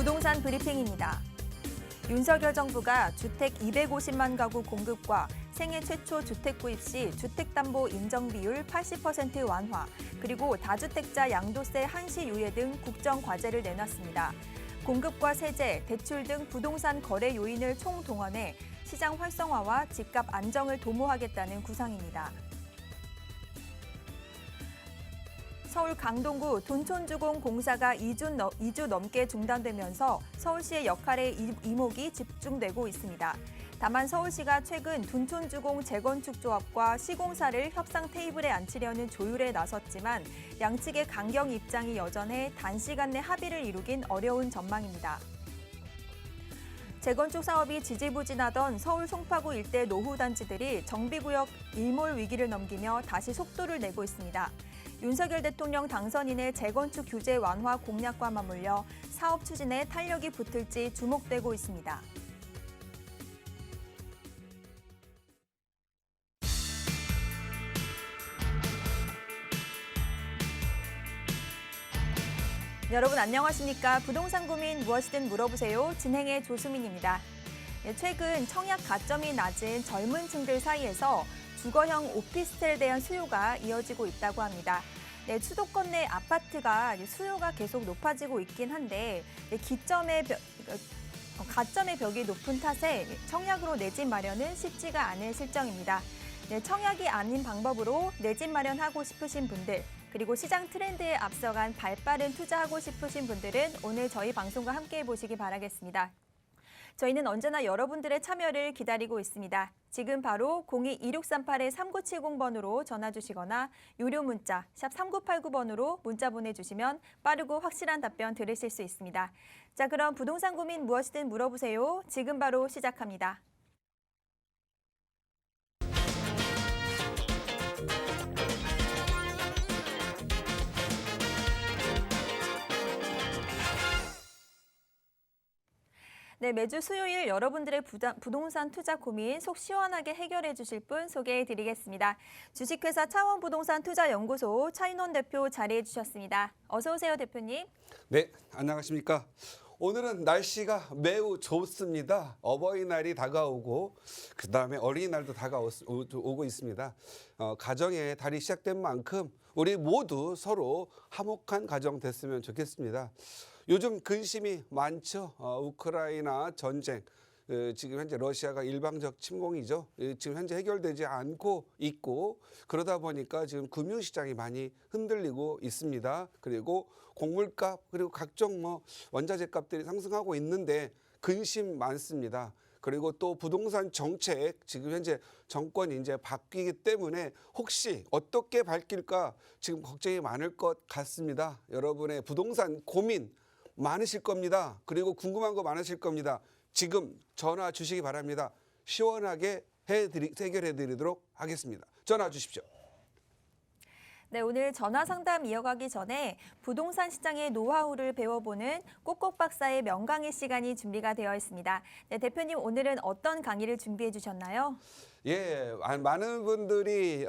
부동산 브리핑입니다. 윤석열 정부가 주택 250만 가구 공급과 생애 최초 주택 구입 시 주택담보 인정 비율 80% 완화, 그리고 다주택자 양도세 한시 유예 등 국정 과제를 내놨습니다. 공급과 세제, 대출 등 부동산 거래 요인을 총동원해 시장 활성화와 집값 안정을 도모하겠다는 구상입니다. 서울 강동구 둔촌주공 공사가 2주 넘게 중단되면서 서울시의 역할에 이목이 집중되고 있습니다. 다만 서울시가 최근 둔촌주공 재건축 조합과 시공사를 협상 테이블에 앉히려는 조율에 나섰지만 양측의 강경 입장이 여전해 단시간 내 합의를 이루긴 어려운 전망입니다. 재건축 사업이 지지부진하던 서울 송파구 일대 노후단지들이 정비구역 일몰 위기를 넘기며 다시 속도를 내고 있습니다. 윤석열 대통령 당선인의 재건축 규제 완화 공약과 맞물려 사업 추진에 탄력이 붙을지 주목되고 있습니다. 여러분 안녕하십니까? 부동산 고민 무엇이든 물어보세요. 진행의 조수민입니다. 최근 청약 가점이 낮은 젊은 층들 사이에서 주거형 오피스텔에 대한 수요가 이어지고 있다고 합니다. 수도권 내 아파트가 수요가 계속 높아지고 있긴 한데 가점의 벽이 높은 탓에 청약으로 내 집 마련은 쉽지가 않은 실정입니다. 청약이 아닌 방법으로 내 집 마련하고 싶으신 분들, 그리고 시장 트렌드에 앞서간 발빠른 투자하고 싶으신 분들은 오늘 저희 방송과 함께해 보시기 바라겠습니다. 저희는 언제나 여러분들의 참여를 기다리고 있습니다. 지금 바로 02-2638-3970번으로 전화 주시거나 유료 문자 샵 3989번으로 문자 보내주시면 빠르고 확실한 답변 들으실 수 있습니다. 자, 그럼 부동산 고민 무엇이든 물어보세요. 지금 바로 시작합니다. 네, 매주 수요일 여러분들의 부동산 투자 고민 속 시원하게 해결해 주실 분 소개해 드리겠습니다. 주식회사 차원부동산투자연구소 차인원 대표 자리해 주셨습니다. 어서 오세요, 대표님. 네, 안녕하십니까. 오늘은 날씨가 매우 좋습니다. 어버이날이 다가오고 그다음에 어린이날도 다가오고 있습니다. 가정의 달이 시작된 만큼 우리 모두 서로 화목한 가정 됐으면 좋겠습니다. 요즘 근심이 많죠. 우크라이나 전쟁, 지금 현재 러시아가 일방적 침공이죠. 지금 현재 해결되지 않고 있고 그러다 보니까 지금 금융시장이 많이 흔들리고 있습니다. 그리고 곡물값 그리고 각종 원자재 값들이 상승하고 있는데 근심 많습니다. 그리고 또 부동산 정책, 지금 현재 정권이 이제 바뀌기 때문에 혹시 어떻게 바뀔까 지금 걱정이 많을 것 같습니다. 여러분의 부동산 고민 많으실 겁니다. 그리고 궁금한 거 많으실 겁니다. 지금 전화 주시기 바랍니다. 시원하게 해결해 드리도록 하겠습니다. 전화 주십시오. 네, 오늘 전화 상담 이어가기 전에 부동산 시장의 노하우를 배워보는 꼭꼭 박사의 명강의 시간이 준비가 되어 있습니다. 네, 대표님 오늘은 어떤 강의를 준비해 주셨나요? 예, 많은 분들이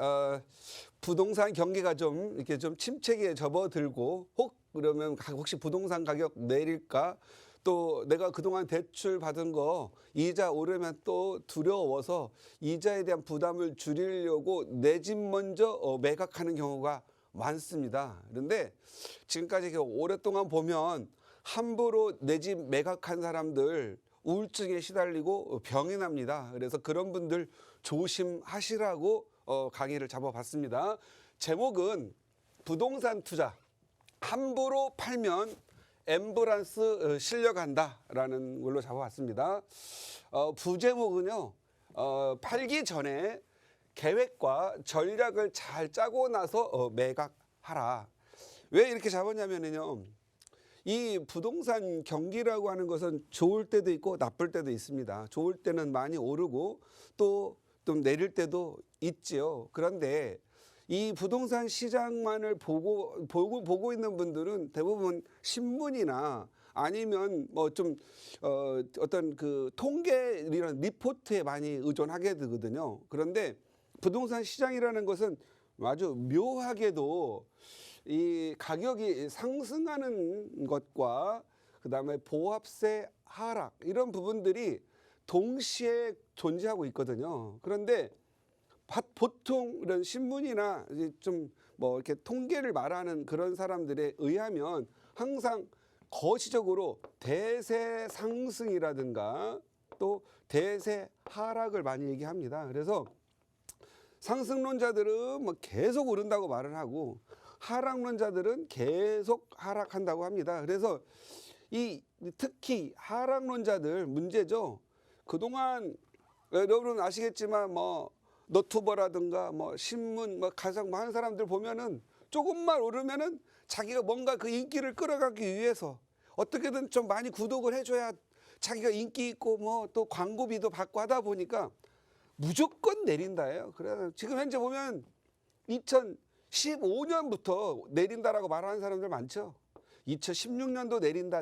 부동산 경기가 좀 이렇게 좀 침체기에 접어들고 그러면 혹시 부동산 가격 내릴까? 또 내가 그동안 대출 받은 거 이자 오르면 또 두려워서 이자에 대한 부담을 줄이려고 내 집 먼저 매각하는 경우가 많습니다. 그런데 지금까지 오랫동안 보면 함부로 내 집 매각한 사람들 우울증에 시달리고 병이 납니다. 그래서 그런 분들 조심하시라고 강의를 잡아봤습니다. 제목은 부동산 투자 함부로 팔면 엠브란스 실려간다라는 걸로 잡아봤습니다. 부제목은요, 팔기 전에 계획과 전략을 잘 짜고 나서 매각하라. 왜 이렇게 잡았냐면요, 이 부동산 경기라고 하는 것은 좋을 때도 있고 나쁠 때도 있습니다. 좋을 때는 많이 오르고 또 내릴 때도 있지요. 그런데 이 부동산 시장만을 보고 있는 분들은 대부분 신문이나 아니면 어떤 그 통계 이런 리포트에 많이 의존하게 되거든요. 그런데 부동산 시장이라는 것은 아주 묘하게도 이 가격이 상승하는 것과 그다음에 보합세 하락 이런 부분들이 동시에 존재하고 있거든요. 그런데 보통 이런 신문이나 좀 뭐 이렇게 통계를 말하는 그런 사람들에 의하면 항상 거시적으로 대세 상승이라든가 또 대세 하락을 많이 얘기합니다. 그래서 상승론자들은 뭐 계속 오른다고 말을 하고 하락론자들은 계속 하락한다고 합니다. 그래서 이 특히 하락론자들 문제죠. 그동안 여러분 아시겠지만 뭐 너튜버라든가 뭐 신문 뭐 가장 많은 사람들 보면은 조금만 오르면은 자기가 뭔가 그 인기를 끌어가기 위해서 어떻게든 좀 많이 구독을 해줘야 자기가 인기 있고 뭐 또 광고비도 받고 하다 보니까 무조건 내린다예요. 그래서 지금 현재 보면 2015년부터 내린다라고 말하는 사람들 많죠. 2016년도 내린다.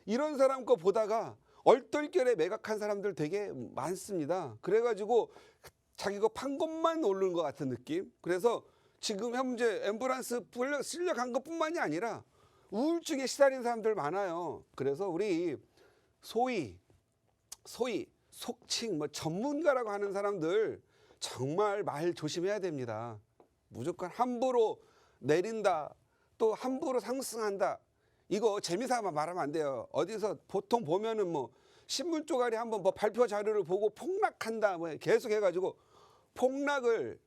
이런 사람 거 보다가 얼떨결에 매각한 사람들 되게 많습니다. 그래가지고 자기가 판 것만 오르는 것 같은 느낌. 그래서 지금 현재 앰뷸런스 실려간 것뿐만이 아니라 우울증에 시달린 사람들 많아요. 그래서 우리 소위 속칭 뭐 전문가라고 하는 사람들 정말 말 조심해야 됩니다. 무조건 함부로 내린다 또 함부로 상승한다 이거 재미삼아 말하면 안 돼요. 어디서 보통 보면은 뭐 신문 쪼가리 한번 뭐 발표 자료를 보고 폭락한다 뭐 계속 해가지고 폭락을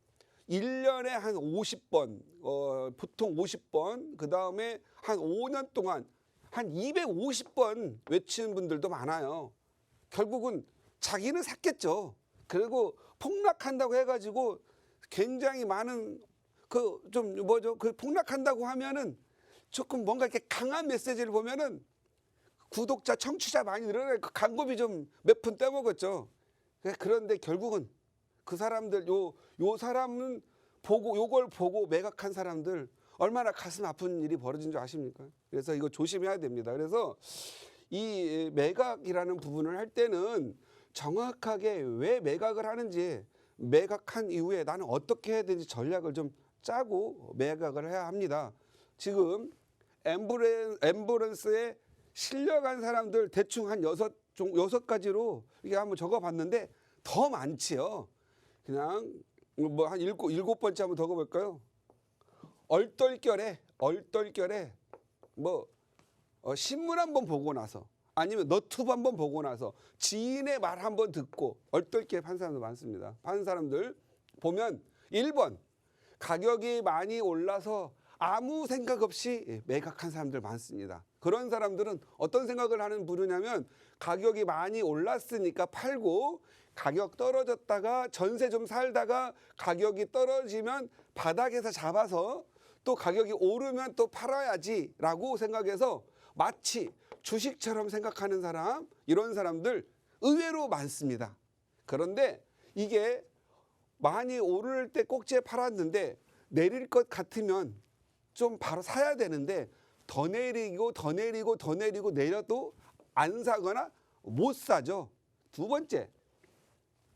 1년에 한 50번 보통 50번 그 다음에 한 5년 동안 한 250번 외치는 분들도 많아요. 결국은 자기는 샀겠죠. 그리고 폭락한다고 해가지고 굉장히 많은 그 폭락한다고 하면은 조금 뭔가 이렇게 강한 메시지를 보면은 구독자, 청취자 많이 늘어나요. 그 광고비 좀 몇 푼 떼먹었죠. 그런데 결국은 그 사람들 요 사람은 요걸 보고 매각한 사람들 얼마나 가슴 아픈 일이 벌어진 줄 아십니까? 그래서 이거 조심해야 됩니다. 그래서 이 매각이라는 부분을 할 때는 정확하게 왜 매각을 하는지 매각한 이후에 나는 어떻게 해야 되는지 전략을 좀 짜고 매각을 해야 합니다. 지금 앰뷸런스에 실려간 사람들 대충 한 여섯 가지로 이게 한번 적어봤는데 더 많지요. 그냥 뭐 한 일곱 번째 한번 적어볼까요? 얼떨결에 뭐 신문 한번 보고 나서 아니면 너튜브 한번 보고 나서 지인의 말 한번 듣고 얼떨결에 판 사람들 많습니다. 판 사람들 보면 1번 가격이 많이 올라서 아무 생각 없이 매각한 사람들 많습니다. 그런 사람들은 어떤 생각을 하는 부류냐면 가격이 많이 올랐으니까 팔고 가격 떨어졌다가 전세 좀 살다가 가격이 떨어지면 바닥에서 잡아서 또 가격이 오르면 또 팔아야지라고 생각해서 마치 주식처럼 생각하는 사람 이런 사람들 의외로 많습니다. 그런데 이게 많이 오를 때 꼭지에 팔았는데 내릴 것 같으면 좀 바로 사야 되는데 더 내리고 내려도 안 사거나 못 사죠. 두 번째,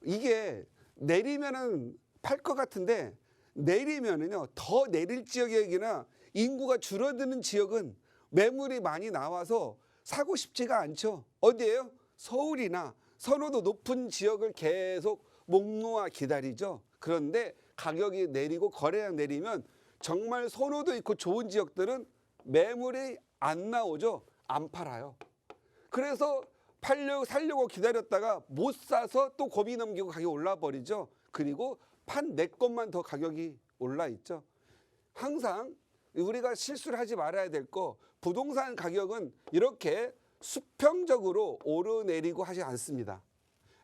이게 내리면은 팔 것 같은데 내리면은요 더 내릴 지역이나 인구가 줄어드는 지역은 매물이 많이 나와서 사고 싶지가 않죠. 어디예요? 서울이나 선호도 높은 지역을 계속 목 놓아 기다리죠. 그런데 가격이 내리고 거래량 내리면 정말 선호도 있고 좋은 지역들은 매물이 안 나오죠. 안 팔아요. 그래서 살려고 기다렸다가 못 사서 또 고비 넘기고 가격이 올라 버리죠. 그리고 판 내 것만 더 가격이 올라 있죠. 항상 우리가 실수를 하지 말아야 될 거 부동산 가격은 이렇게 수평적으로 오르내리고 하지 않습니다.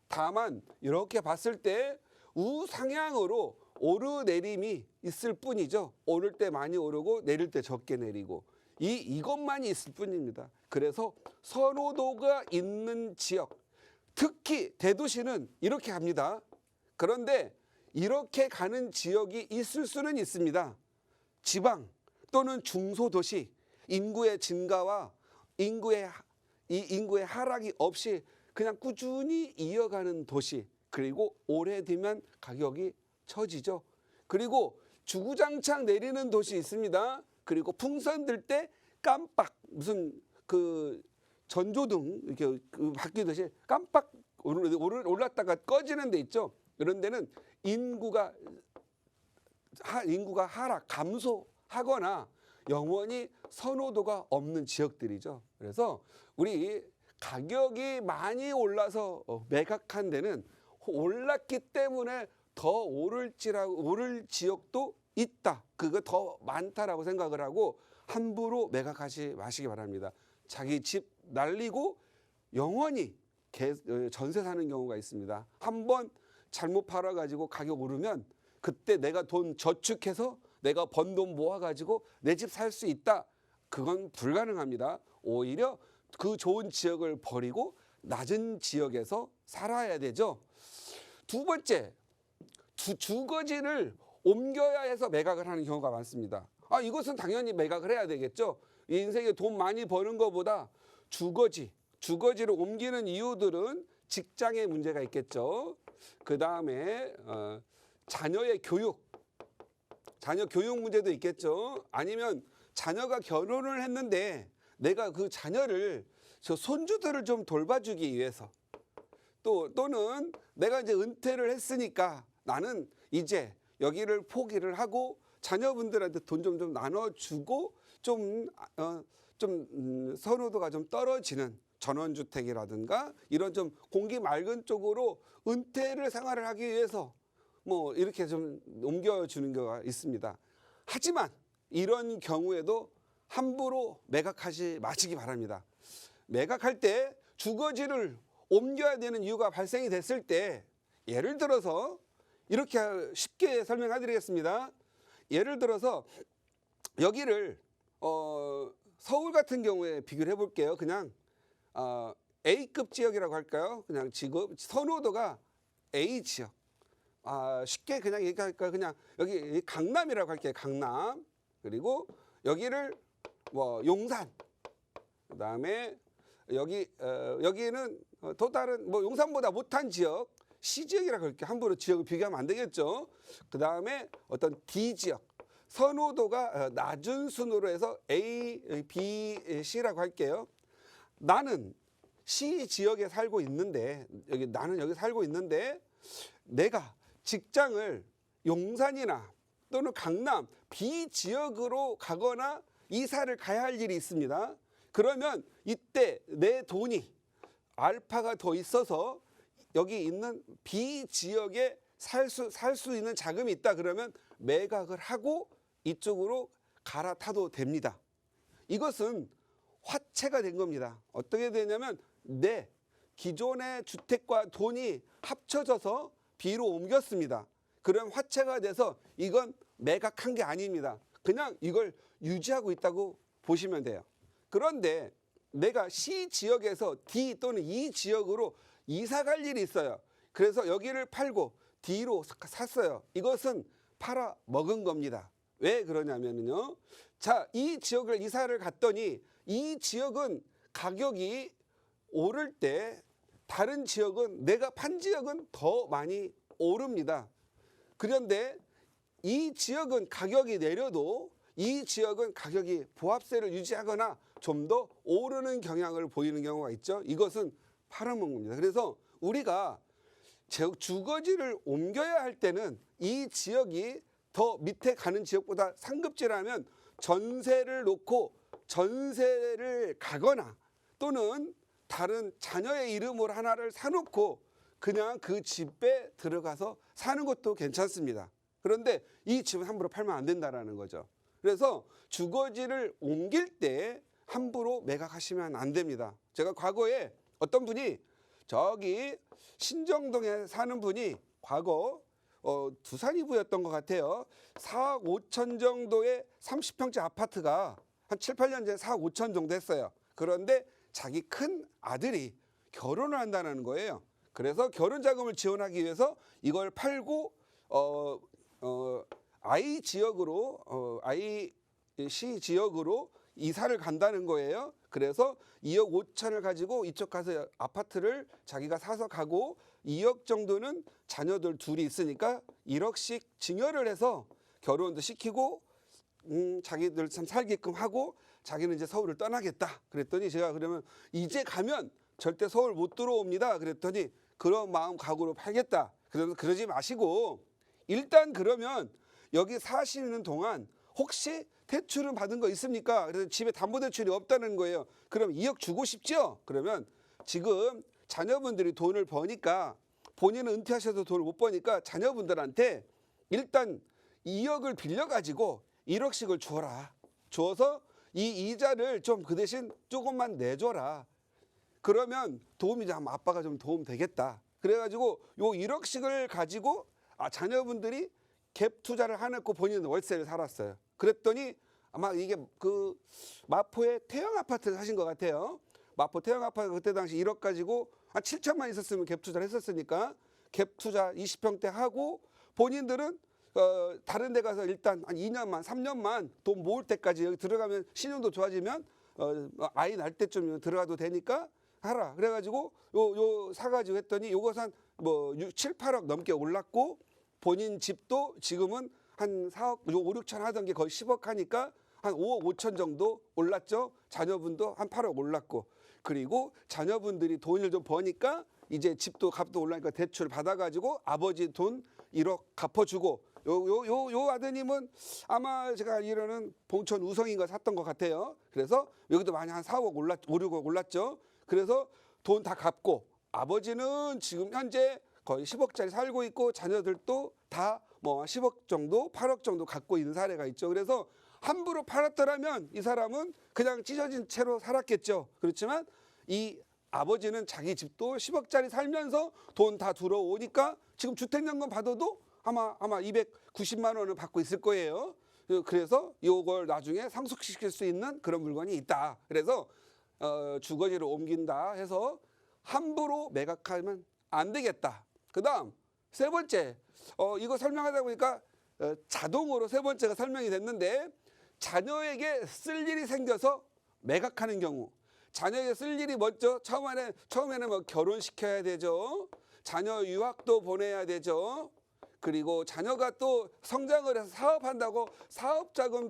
다만 이렇게 봤을 때 우상향으로 오르내림이 있을 뿐이죠. 오를 때 많이 오르고 내릴 때 적게 내리고 이것만이 있을 뿐입니다. 그래서 선호도가 있는 지역, 특히 대도시는 이렇게 갑니다. 그런데 이렇게 가는 지역이 있을 수는 있습니다. 지방 또는 중소도시, 인구의 증가와 인구의 하락이 없이 그냥 꾸준히 이어가는 도시, 그리고 오래되면 가격이 처지죠. 그리고 주구장창 내리는 도시 있습니다. 그리고 풍선 들 때 깜빡 무슨 그 전조등 이렇게 바뀌듯이 깜빡 올랐다가 꺼지는 데 있죠. 그런 데는 인구가 하락, 감소하거나 영원히 선호도가 없는 지역들이죠. 그래서 우리 가격이 많이 올라서 매각한 데는 올랐기 때문에 더 오를 지역도 있다. 그거 더 많다라고 생각을 하고 함부로 매각하지 마시기 바랍니다. 자기 집 날리고 영원히 전세 사는 경우가 있습니다. 한번 잘못 팔아가지고 가격 오르면 그때 내가 돈 저축해서 내가 번 돈 모아가지고 내 집 살 수 있다. 그건 불가능합니다. 오히려 그 좋은 지역을 버리고 낮은 지역에서 살아야 되죠. 두 번째, 주거지를 옮겨야 해서 매각을 하는 경우가 많습니다. 이것은 당연히 매각을 해야 되겠죠. 인생에 돈 많이 버는 것보다 주거지를 옮기는 이유들은 직장에 문제가 있겠죠. 그 다음에 자녀의 자녀 교육 문제도 있겠죠. 아니면 자녀가 결혼을 했는데 내가 그 자녀를 손주들을 좀 돌봐주기 위해서 또는 내가 이제 은퇴를 했으니까 나는 이제 여기를 포기를 하고 자녀분들한테 돈 좀 나눠주고 좀 선호도가 좀 떨어지는 전원주택이라든가 이런 좀 공기 맑은 쪽으로 은퇴를 생활을 하기 위해서 뭐 이렇게 좀 옮겨주는 경우가 있습니다. 하지만 이런 경우에도 함부로 매각하지 마시기 바랍니다. 매각할 때 주거지를 옮겨야 되는 이유가 발생이 됐을 때 예를 들어서 이렇게 쉽게 설명해 드리겠습니다. 예를 들어서 여기를 서울 같은 경우에 비교를 해볼게요. 그냥 A급 지역이라고 할까요? 그냥 지금 선호도가 A 지역. 쉽게 그냥 얘기할까 그냥 여기 강남이라고 할게요. 강남. 그리고 여기를 뭐 용산. 그다음에 여기는 또 다른 뭐 용산보다 못한 지역 C 지역이라고 할게요. 함부로 지역을 비교하면 안 되겠죠. 그다음에 어떤 D 지역. 선호도가 낮은 순으로 해서 A, B, C라고 할게요. 나는 C 지역에 살고 있는데 나는 여기 살고 있는데 내가 직장을 용산이나 또는 강남 B 지역으로 가거나 이사를 가야 할 일이 있습니다. 그러면 이때 내 돈이 알파가 더 있어서 여기 있는 B 지역에 살 수 있는 자금이 있다 그러면 매각을 하고 이쪽으로 갈아타도 됩니다. 이것은 화채가 된 겁니다. 어떻게 되냐면 내 기존의 주택과 돈이 합쳐져서 B로 옮겼습니다. 그럼 화채가 돼서 이건 매각한 게 아닙니다. 그냥 이걸 유지하고 있다고 보시면 돼요. 그런데 내가 C 지역에서 D 또는 E 지역으로 이사 갈 일이 있어요. 그래서 여기를 팔고 D로 샀어요. 이것은 팔아 먹은 겁니다. 왜 그러냐면요. 자, 이 지역을 이사를 갔더니 이 지역은 가격이 오를 때 다른 지역은 내가 판 지역은 더 많이 오릅니다. 그런데 이 지역은 가격이 내려도 이 지역은 가격이 보합세를 유지하거나 좀 더 오르는 경향을 보이는 경우가 있죠. 이것은 팔아먹는 겁니다. 그래서 우리가 주거지를 옮겨야 할 때는 이 지역이 더 밑에 가는 지역보다 상급지라면 전세를 놓고 전세를 가거나 또는 다른 자녀의 이름으로 하나를 사놓고 그냥 그 집에 들어가서 사는 것도 괜찮습니다. 그런데 이 집은 함부로 팔면 안 된다는 거죠. 그래서 주거지를 옮길 때 함부로 매각하시면 안 됩니다. 제가 과거에 어떤 분이 저기 신정동에 사는 분이 과거 두산이부였던 것 같아요. 4억 5천 정도의 30평대 아파트가 한 7, 8년 전에 4억 5천 정도 했어요. 그런데 자기 큰 아들이 결혼을 한다는 거예요. 그래서 결혼 자금을 지원하기 위해서 이걸 팔고 I 지역으로 IC 지역으로 이사를 간다는 거예요. 그래서 2억 5천을 가지고 이쪽 가서 아파트를 자기가 사서 가고 2억 정도는 자녀들 둘이 있으니까 1억씩 증여를 해서 결혼도 시키고 자기들 참 살게끔 하고 자기는 이제 서울을 떠나겠다. 그랬더니 제가 그러면 이제 가면 절대 서울 못 들어옵니다. 그랬더니 그런 마음 각오로 팔겠다. 그래서 그러지 마시고 일단 그러면 여기 사시는 동안 혹시 대출은 받은 거 있습니까? 그래서 집에 담보대출이 없다는 거예요. 그럼 2억 주고 싶죠? 그러면 지금 자녀분들이 돈을 버니까 본인은 은퇴하셔서 돈을 못 버니까 자녀분들한테 일단 2억을 빌려가지고 1억씩을 줘라. 줘서 이 이자를 좀 그 대신 조금만 내줘라. 그러면 도움이 좀 아빠가 좀 도움 되겠다. 그래가지고 요 1억씩을 가지고 자녀분들이 갭 투자를 해놓고 본인은 월세를 살았어요. 그랬더니 아마 이게 그 마포의 태영 아파트를 사신 것 같아요. 마포 태영 아파트 그때 당시 1억 가지고 한 7천만 있었으면 갭 투자를 했었으니까 갭 투자 20평대 하고 본인들은 다른 데 가서 일단 한 2년만 3년만 돈 모을 때까지 여기 들어가면 신용도 좋아지면 아이 날 때쯤 들어가도 되니까 하라. 그래가지고 요 사가지고 했더니 요것은 한 뭐 6, 7, 8억 넘게 올랐고 본인 집도 지금은 한 4억, 요 5, 6천 하던 게 거의 10억 하니까 한 5억 5천 정도 올랐죠. 자녀분도 한 8억 올랐고 그리고 자녀분들이 돈을 좀 버니까 이제 집도 값도 올라니까 대출 받아가지고 아버지 돈 1억 갚아주고 요 아드님은 아마 제가 알기로는 봉천 우성인가 샀던 것 같아요. 그래서 여기도 많이 한 4억 5, 6억 올랐죠. 그래서 돈 다 갚고 아버지는 지금 현재 거의 10억짜리 살고 있고 자녀들도 다 뭐 10억 정도 8억 정도 갖고 있는 사례가 있죠. 그래서 함부로 팔았더라면 이 사람은 그냥 찢어진 채로 살았겠죠. 그렇지만 이 아버지는 자기 집도 10억짜리 살면서 돈 다 들어오니까 지금 주택연금 받아도 아마 290만 원을 받고 있을 거예요. 그래서 이걸 나중에 상속시킬 수 있는 그런 물건이 있다. 그래서 주거지로 옮긴다 해서 함부로 매각하면 안 되겠다. 그다음 세 번째 이거 설명하다 보니까 자동으로 세 번째가 설명이 됐는데 자녀에게 쓸 일이 생겨서 매각하는 경우 자녀에게 쓸 일이 먼저 처음에는 뭐 결혼시켜야 되죠. 자녀 유학도 보내야 되죠. 그리고 자녀가 또 성장을 해서 사업한다고 사업자금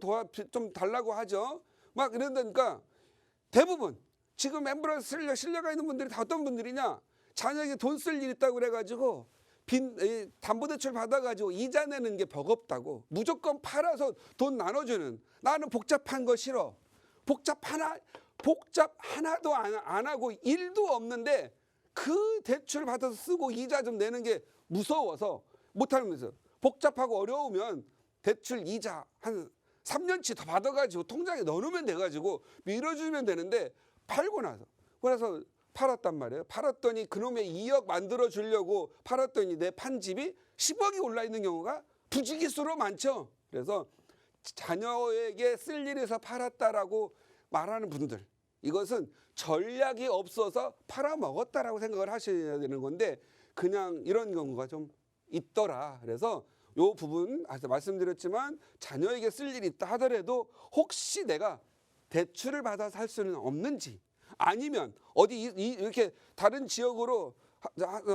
좀 달라고 하죠. 막 이런다니까 대부분 지금 엠브런스 실려가 있는 분들이 다 어떤 분들이냐. 자녀에게 돈 쓸 일 있다고 그래가지고 담보대출 받아가지고 이자 내는 게 버겁다고 무조건 팔아서 돈 나눠주는 나는 복잡한 거 싫어. 복잡 하나도 안 하고 일도 없는데 그 대출 받아서 쓰고 이자 좀 내는 게 무서워서 못하면서 복잡하고 어려우면 대출 이자 한 3년치 더 받아가지고 통장에 넣어놓으면 돼가지고 밀어주면 되는데 팔고 나서 그래서 팔았단 말이에요. 팔았더니 그놈의 2억 만들어 주려고 팔았더니 내 판 집이 10억이 올라 있는 경우가 부지기수로 많죠. 그래서 자녀에게 쓸 일에서 팔았다라고 말하는 분들 이것은 전략이 없어서 팔아먹었다라고 생각을 하셔야 되는 건데 그냥 이런 경우가 좀 있더라. 그래서 요 부분 아까 말씀드렸지만 자녀에게 쓸 일이 있다 하더라도 혹시 내가 대출을 받아 살 수는 없는지 아니면 어디 이렇게 다른 지역으로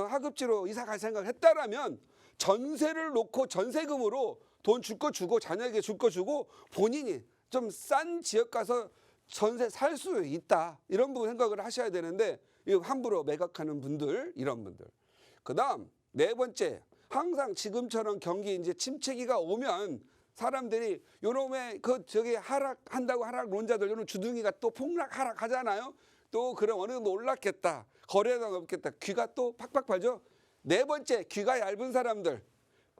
하급지로 이사 갈 생각을 했다라면 전세를 놓고 전세금으로 돈 줄 거 주고 자녀에게 줄 거 주고 본인이 좀 싼 지역 가서 전세 살 수 있다 이런 부분 생각을 하셔야 되는데 이거 함부로 매각하는 분들 이런 분들 그다음 네 번째 항상 지금처럼 경기 이제 침체기가 오면 사람들이 요놈의 저기 하락한다고 하락론자들 요런 주둥이가 또 폭락 하락하잖아요. 또 그럼 어느 정도 올랐겠다. 거래가 없겠다. 귀가 또 팍팍 팔죠. 네 번째 귀가 얇은 사람들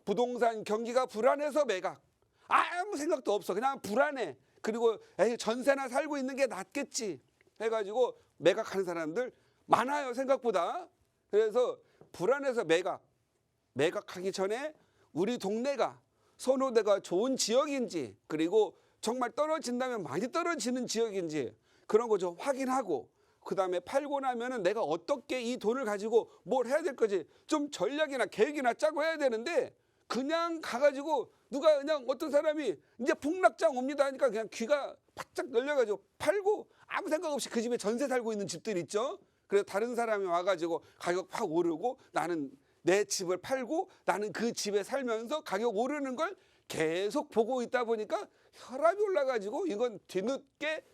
부동산 경기가 불안해서 매각. 아무 생각도 없어. 그냥 불안해. 그리고 에이, 전세나 살고 있는 게 낫겠지 해가지고 매각하는 사람들 많아요. 생각보다. 그래서 불안해서 매각하기 전에 우리 동네가 선호대가 좋은 지역인지 그리고 정말 떨어진다면 많이 떨어지는 지역인지 그런 거 좀 확인하고 그다음에 팔고 나면은 내가 어떻게 이 돈을 가지고 뭘 해야 될 거지 좀 전략이나 계획이나 짜고 해야 되는데 그냥 가가지고 누가 그냥 어떤 사람이 이제 폭락장 옵니다 하니까 그냥 귀가 바짝 열려가지고 팔고 아무 생각 없이 그 집에 전세 살고 있는 집들 있죠. 그래서 다른 사람이 와가지고 가격 확 오르고 나는 내 집을 팔고 나는 그 집에 살면서 가격 오르는 걸 계속 보고 있다 보니까 혈압이 올라가지고 이건 뒤늦게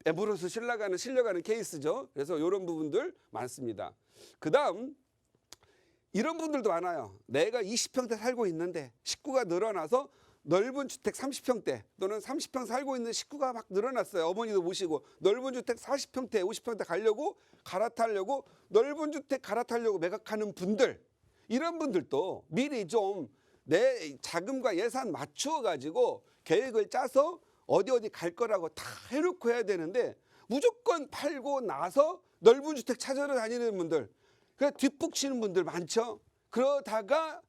앱으로서 실려가는 케이스죠. 그래서 이런 부분들 많습니다. 그다음 이런 분들도 많아요. 내가 20평대 살고 있는데 식구가 늘어나서 넓은 주택 30평대 또는 30평 살고 있는 식구가 막 늘어났어요. 어머니도 모시고 넓은 주택 40평대, 50평대 가려고 갈아타려고 넓은 주택 갈아타려고 매각하는 분들, 이런 분들도 미리 좀 내 자금과 예산 맞추어 가지고 계획을 짜서 어디 갈 거라고 다 해놓고 해야 되는데 무조건 팔고 나서 넓은 주택 찾으러 다니는 분들, 그 뒷북치는 분들 많죠. 그러다가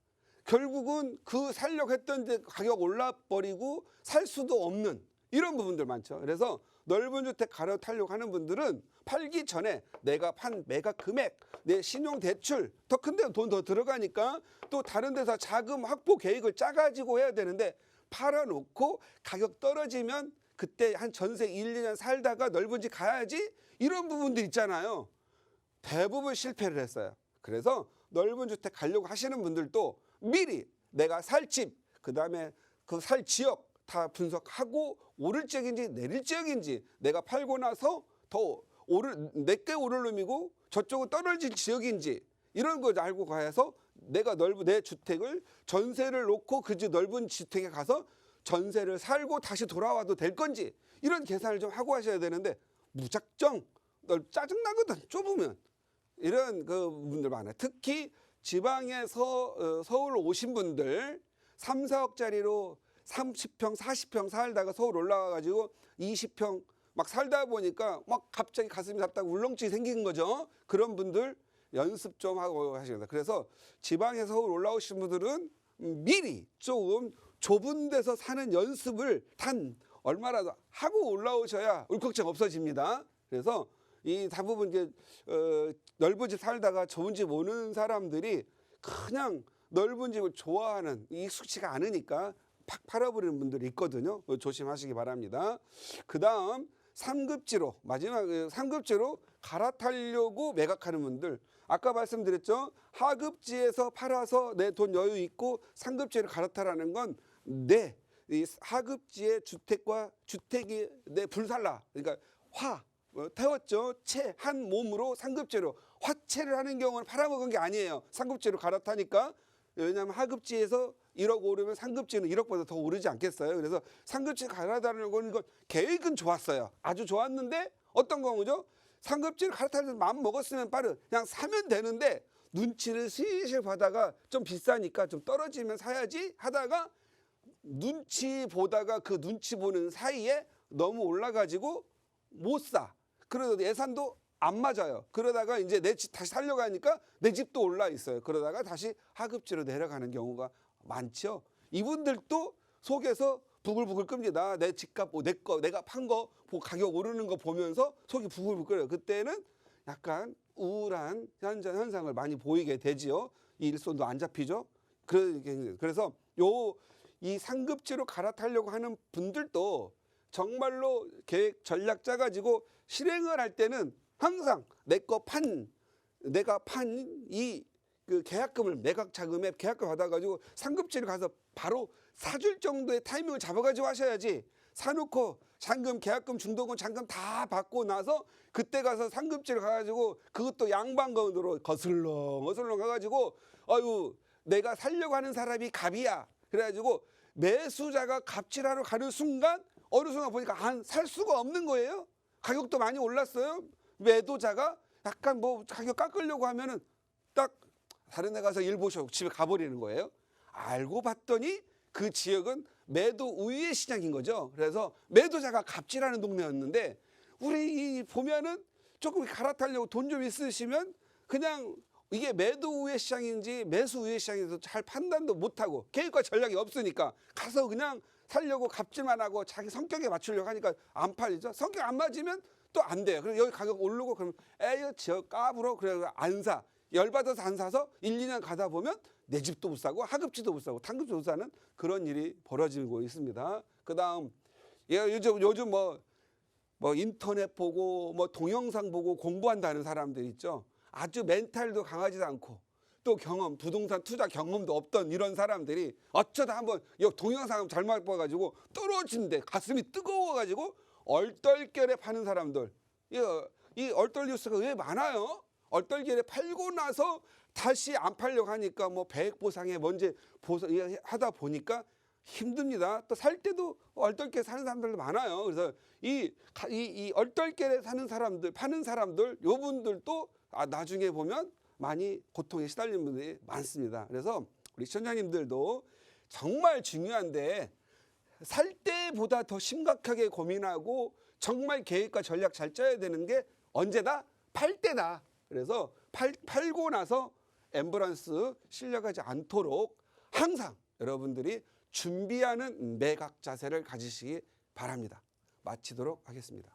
결국은 그 살려고 했던 데 가격 올라버리고 살 수도 없는 이런 부분들 많죠. 그래서 넓은 주택 갈아타려고 하는 분들은 팔기 전에 내가 판 매각 금액, 내 신용 대출 더 큰데 돈 더 들어가니까 또 다른 데서 자금 확보 계획을 짜가지고 해야 되는데 팔아놓고 가격 떨어지면 그때 한 전세 1, 2년 살다가 넓은 집 가야지, 이런 부분들 있잖아요. 대부분 실패를 했어요. 그래서 넓은 주택 가려고 하시는 분들도 미리 내가 살 집, 그다음에 그 살 지역 다 분석하고 오를 지역인지 내릴 지역인지, 내가 팔고 나서 더 내게 오를 놈이고 저쪽은 떨어질 지역인지 이런 거 알고 가서 내가 내 주택을 전세를 놓고 그 집 넓은 주택에 가서 전세를 살고 다시 돌아와도 될 건지 이런 계산을 좀 하고 하셔야 되는데 무작정 짜증나거든 좁으면, 이런 그 분들 많아요. 특히 지방에서 서울 오신 분들 3, 4억짜리로 30평, 40평 살다가 서울 올라와 가지고 20평 막 살다 보니까 막 갑자기 가슴이 답답하고 울렁증이 생긴 거죠. 그런 분들 연습 좀 하고 하셔야 돼요. 그래서 지방에서 서울 올라오신 분들은 미리 조금 좁은 데서 사는 연습을 단 얼마라도 하고 올라오셔야 울컥증 없어집니다. 그래서 이 대부분 이제 넓은 집 살다가 좁은 집 오는 사람들이 그냥 넓은 집을 좋아하는, 익숙치가 않으니까 팍 팔아버리는 분들이 있거든요. 조심하시기 바랍니다. 그다음 상급지로, 마지막 상급지로 갈아타려고 매각하는 분들, 아까 말씀드렸죠. 하급지에서 팔아서 내 돈 여유 있고 상급지를 갈아타라는 건 이 하급지의 주택과 주택이 내 불살라, 그러니까 태웠죠. 채 한 몸으로 상급지로 화채를 하는 경우는 팔아먹은 게 아니에요. 상급지로 갈아타니까. 왜냐하면 하급지에서 1억 오르면 상급지는 1억보다 더 오르지 않겠어요. 그래서 상급지 갈아타려고 하는 건 계획은 좋았어요. 아주 좋았는데 어떤 경우죠? 상급지를 갈아타려고 마음 먹었으면 그냥 사면 되는데 눈치를 슬슬 보다가 좀 비싸니까 좀 떨어지면 사야지 하다가 눈치 보다가 그 눈치 보는 사이에 너무 올라가지고 못 사. 그래도 예산도 안 맞아요. 그러다가 이제 내 집 다시 살려고 하니까 내 집도 올라 있어요. 그러다가 다시 하급지로 내려가는 경우가 많죠. 이분들도 속에서 부글부글 끕니다. 내 집값, 내가 판 거 가격 오르는 거 보면서 속이 부글부글 끓어요. 그때는 약간 우울한 현상을 많이 보이게 되지요. 이 일손도 안 잡히죠. 그래서 이 상급지로 갈아타려고 하는 분들도 정말로 계획 전략 짜가지고 실행을 할 때는 항상 내가 판 이 그 계약금을, 매각 자금에 계약금 받아가지고 상급지를 가서 바로 사줄 정도의 타이밍을 잡아가지고 하셔야지, 사놓고 잔금, 계약금, 중도금, 잔금 다 받고 나서 그때 가서 상급지를 가가지고 그것도 양반건으로 거슬렁 가가지고 내가 살려고 하는 사람이 갑이야. 그래가지고 매수자가 갑질하러 가는 순간 어느 순간 보니까 살 수가 없는 거예요. 가격도 많이 올랐어요. 매도자가 약간 가격 깎으려고 하면은 딱 다른 데 가서 일 보셔 집에 가버리는 거예요. 알고 봤더니 그 지역은 매도 우위의 시장인 거죠. 그래서 매도자가 갑질하는 동네였는데 우리 보면은 조금 갈아타려고 돈 좀 있으시면 그냥 이게 매도 우위의 시장인지 매수 우위의 시장인지 잘 판단도 못하고 계획과 전략이 없으니까 가서 그냥 살려고 갑질만 하고 자기 성격에 맞추려고 하니까 안 팔리죠. 성격 안 맞으면 또 안 돼요. 그럼 여기 가격 오르고 그러면 에이 저 까불어, 그래 안 사. 열받아서 안 사서 1, 2년 가다 보면 내 집도 못 사고 하급지도 못 사고 당급도 못 사는 그런 일이 벌어지고 있습니다. 그다음 요즘 인터넷 보고 동영상 보고 공부한다는 사람들 있죠. 아주 멘탈도 강하지도 않고 또 부동산 투자 경험도 없던 이런 사람들이 어쩌다 한번 동영상 잘못 봐가지고 떨어진데 가슴이 뜨거워가지고 얼떨결에 파는 사람들. 이 얼떨 뉴스가 왜 많아요? 얼떨결에 팔고 나서 다시 안 팔려고 하니까 뭐 배액 보상에 뭔지 하다 보니까 힘듭니다. 또 살 때도 얼떨결에 사는 사람들도 많아요. 그래서 이 얼떨결에 사는 사람들, 파는 사람들, 요 분들도 나중에 보면 많이 고통에 시달리는 분들이 많습니다. 그래서 우리 시청자님들도 정말 중요한데 살 때보다 더 심각하게 고민하고 정말 계획과 전략 잘 짜야 되는 게 언제다? 팔 때다. 그래서 팔고 나서 앰뷸런스 실려가지 않도록 항상 여러분들이 준비하는 매각 자세를 가지시기 바랍니다. 마치도록 하겠습니다.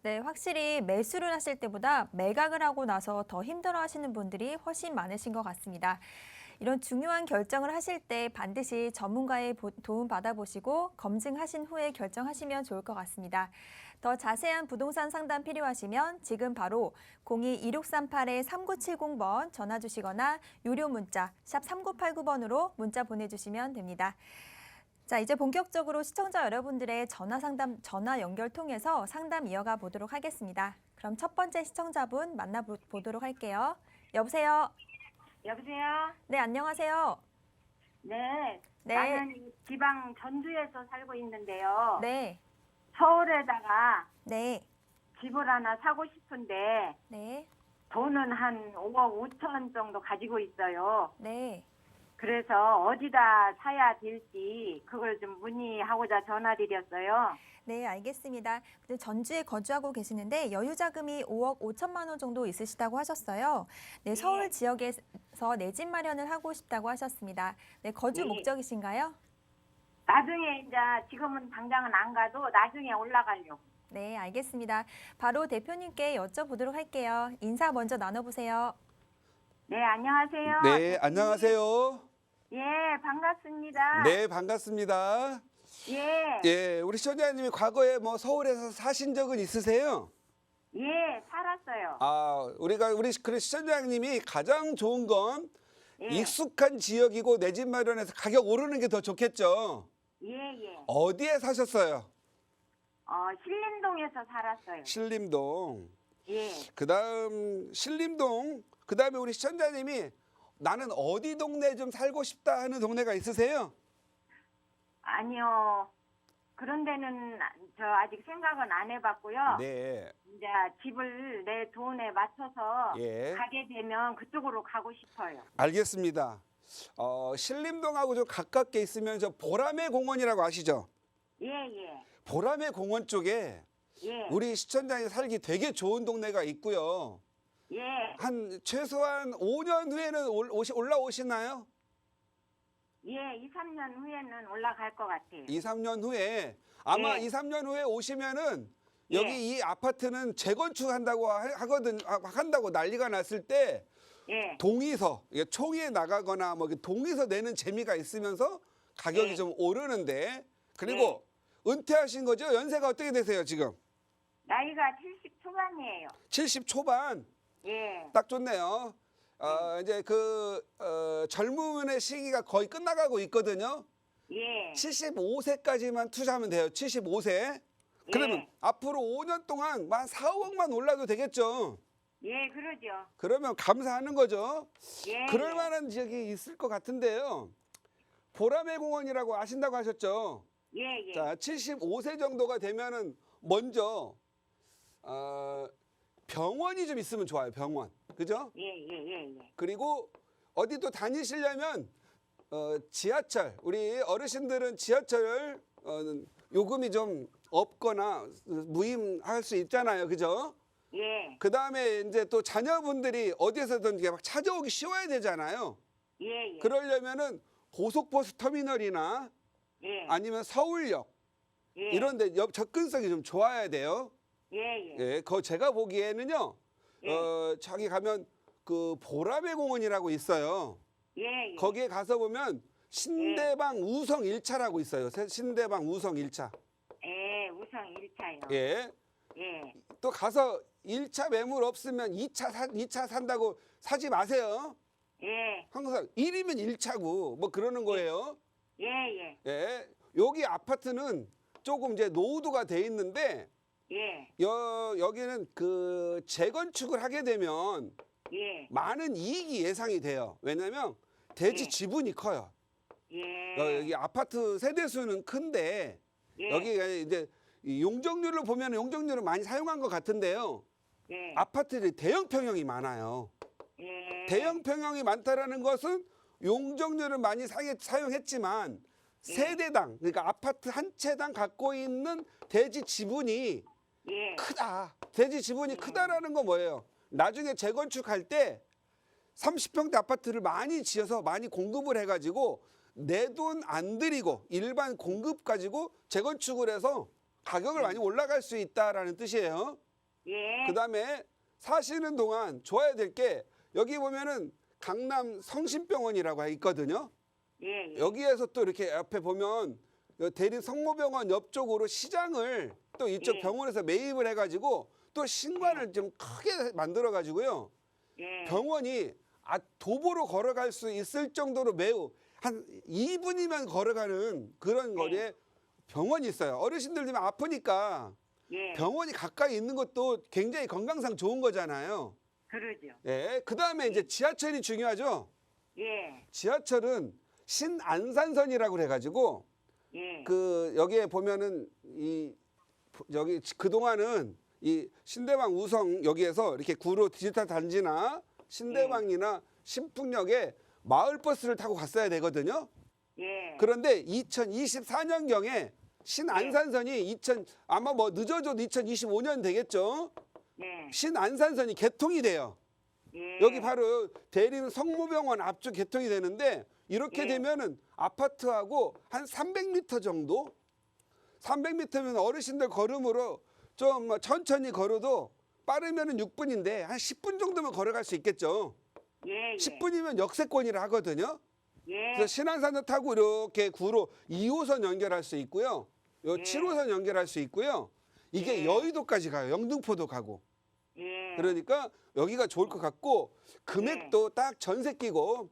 네, 확실히 매수를 하실 때보다 매각을 하고 나서 더 힘들어 하시는 분들이 훨씬 많으신 것 같습니다. 이런 중요한 결정을 하실 때 반드시 전문가의 도움 받아보시고 검증하신 후에 결정하시면 좋을 것 같습니다. 더 자세한 부동산 상담 필요하시면 지금 바로 02-2638-3970번 전화 주시거나 유료 문자 샵 3989번으로 문자 보내주시면 됩니다. 자, 이제 본격적으로 시청자 여러분들의 전화 연결 통해서 상담 이어가 보도록 하겠습니다. 그럼 첫 번째 시청자분 만나보도록 할게요. 여보세요? 여보세요? 네, 안녕하세요. 네. 네. 나는 지방 전주에서 살고 있는데요. 네, 서울에다가 네, 집을 하나 사고 싶은데 네, 돈은 한 5억 5천 정도 가지고 있어요. 네. 그래서 어디다 사야 될지 그걸 좀 문의하고자 전화드렸어요. 네, 알겠습니다. 전주에 거주하고 계시는데 여유 자금이 5억 5천만 원 정도 있으시다고 하셨어요. 네, 서울 지역에서 내 집 마련을 하고 싶다고 하셨습니다. 네, 거주 네. 목적이신가요? 나중에 이제 지금은 당장은 안 가도 나중에 올라가려고. 네, 알겠습니다. 바로 대표님께 여쭤보도록 할게요. 인사 먼저 나눠보세요. 네, 안녕하세요. 네, 안녕하세요. 예, 반갑습니다. 네, 반갑습니다. 예, 예, 우리 시청자님이 과거에 뭐 서울에서 사신 적은 있으세요? 예, 살았어요. 우리 그 시청자님이 가장 좋은 건 예, 익숙한 지역이고 내 집 마련해서 가격 오르는 게 더 좋겠죠. 예, 예. 어디에 사셨어요? 신림동에서 살았어요. 신림동. 예. 그다음 신림동. 그다음에 우리 시청자님이 나는 어디 동네 좀 살고 싶다 하는 동네가 있으세요? 아니요. 그런 데는 저 아직 생각은 안 해봤고요. 네. 이제 집을 내 돈에 맞춰서 예. 가게 되면 그쪽으로 가고 싶어요. 알겠습니다. 신림동하고 좀 가깝게 있으면 저 보라매 공원이라고 아시죠? 예, 예. 보라매 공원 쪽에 예. 우리 시청자님 살기 되게 좋은 동네가 있고요. 예. 한 최소한 5년 후에는 올라오시나요? 예, 2, 3년 후에는 올라갈 것 같아요. 2, 3년 후에 아마 예. 2, 3년 후에 오시면은 예. 여기 이 아파트는 재건축한다고 한다고 난리가 났을 때 예. 동의서 이게 총회에 나가거나 뭐 동의서 내는 재미가 있으면서 가격이 예. 좀 오르는데 그리고 은퇴하신 거죠? 연세가 어떻게 되세요 지금? 나이가 70 초반이에요. 70 초반. 예. 딱 좋네요. 이제 젊음의 시기가 거의 끝나가고 있거든요. 예. 75세까지만 투자하면 돼요. 75세. 그러면 예. 앞으로 5년 동안 한 4, 5억만 올라도 되겠죠. 예, 그러죠. 그러면 감사하는 거죠. 예. 그럴 만한 지역이 있을 것 같은데요. 보라매 공원이라고 아신다고 하셨죠. 예, 예. 자, 75세 정도가 되면은 먼저 병원이 좀 있으면 좋아요. 병원. 그죠? 예, 예, 예, 예. 그리고 어디 또 다니시려면 지하철. 우리 어르신들은 지하철 요금이 좀 없거나 무임할 수 있잖아요. 그죠? 예. 그다음에 이제 또 자녀분들이 어디에서든 이게 막 찾아오기 쉬워야 되잖아요. 예, 예. 그러려면은 고속버스 터미널이나 예. 아니면 서울역 예. 이런 데 접근성이 좀 좋아야 돼요. 예, 예. 예, 제가 보기에는요. 예. 저기 가면 그 보라매 공원이라고 있어요. 예, 예. 거기에 가서 보면 신대방 우성 1차라고 있어요. 신대방 우성 1차. 예, 우성 1차요. 예. 예. 또 가서 1차 매물 없으면 2차 산다고 사지 마세요. 예. 항상 1이면 1차고 뭐 그러는 거예요. 예, 예. 예. 여기 아파트는 조금 이제 노후도가 돼 있는데 예. 여기는 그 재건축을 하게 되면 예. 많은 이익이 예상이 돼요. 왜냐하면 대지 예. 지분이 커요. 예. 여기 아파트 세대수는 큰데 예. 여기가 이제 이 용적률로 보면 용적률을 많이 사용한 것 같은데요. 예. 아파트들이 대형 평형이 많아요. 예. 대형 평형이 많다라는 것은 용적률을 많이 사용했지만 세대당 그러니까 아파트 한 채당 갖고 있는 대지 지분이 예. 크다. 대지 지분이 크다라는 건 뭐예요? 나중에 재건축할 때 30평대 아파트를 많이 지어서 많이 공급을 해가지고 내 돈 안 들이고 일반 공급 가지고 재건축을 해서 가격을 많이 올라갈 수 있다라는 뜻이에요. 예. 그다음에 사시는 동안 줘야 될 게 여기 보면은 강남 성심병원이라고 있거든요. 예. 예. 여기에서 또 이렇게 옆에 보면 대림 성모병원 옆쪽으로 시장을 또 이쪽 예. 병원에서 매입을 해가지고 또 신관을 좀 크게 만들어가지고요. 예. 병원이 도보로 걸어갈 수 있을 정도로 매우 한 2분이면 걸어가는 그런 거리에 병원이 있어요. 어르신들 좀 아프니까 예. 병원이 가까이 있는 것도 굉장히 건강상 좋은 거잖아요. 그러죠. 예. 그다음에 이제 지하철이 중요하죠. 예. 지하철은 신안산선이라고 그래가지고 예. 그 여기에 보면은 여기 그동안은 이 신대방 우성 여기에서 이렇게 구로 디지털 단지나 신대방이나 신풍역에 마을버스를 타고 갔어야 되거든요. 예. 그런데 2024년경에 신안산선이 아마 뭐 늦어져도 2025년 되겠죠. 예. 신안산선이 개통이 돼요. 예. 여기 바로 대림 성모병원 앞쪽 개통이 되는데 이렇게 예. 되면은 아파트하고 한 300m 정도? 300m면 어르신들 걸음으로 좀 천천히 걸어도 빠르면은 6분인데 한 10분 정도면 걸어갈 수 있겠죠. 예. 10분이면 역세권이라 하거든요. 예. 그래서 신안산을 타고 이렇게 구로 2호선 연결할 수 있고요. 요 예. 7호선 연결할 수 있고요. 이게 예. 여의도까지 가요. 영등포도 가고. 예. 그러니까 여기가 좋을 것 같고 금액도 딱 전세 끼고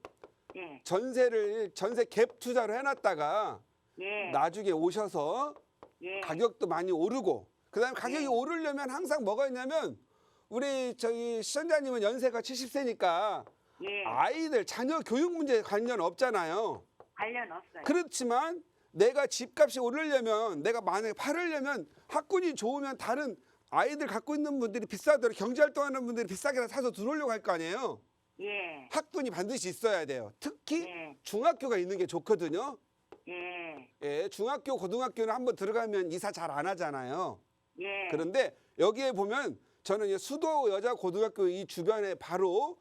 예. 전세 갭 투자로 해놨다가 예. 나중에 오셔서 예. 가격도 많이 오르고 그다음에 가격이 예. 오르려면 항상 뭐가 있냐면 우리 저기 시청자님은 연세가 70세니까 예. 아이들 자녀 교육 문제 관련 없잖아요. 관련 없어요. 그렇지만 내가 집값이 오르려면 내가 만약에 팔으려면 학군이 좋으면 다른 아이들 갖고 있는 분들이 비싸더라도 경제활동하는 분들이 비싸게 사서 들어오려고 할 거 아니에요. 예. 학군이 반드시 있어야 돼요. 특히 예. 중학교가 있는 게 좋거든요. 예. 예, 중학교, 고등학교는 한번 들어가면 이사 잘 안 하잖아요. 예. 그런데 여기에 보면 저는 이 수도 여자 고등학교 이 주변에 바로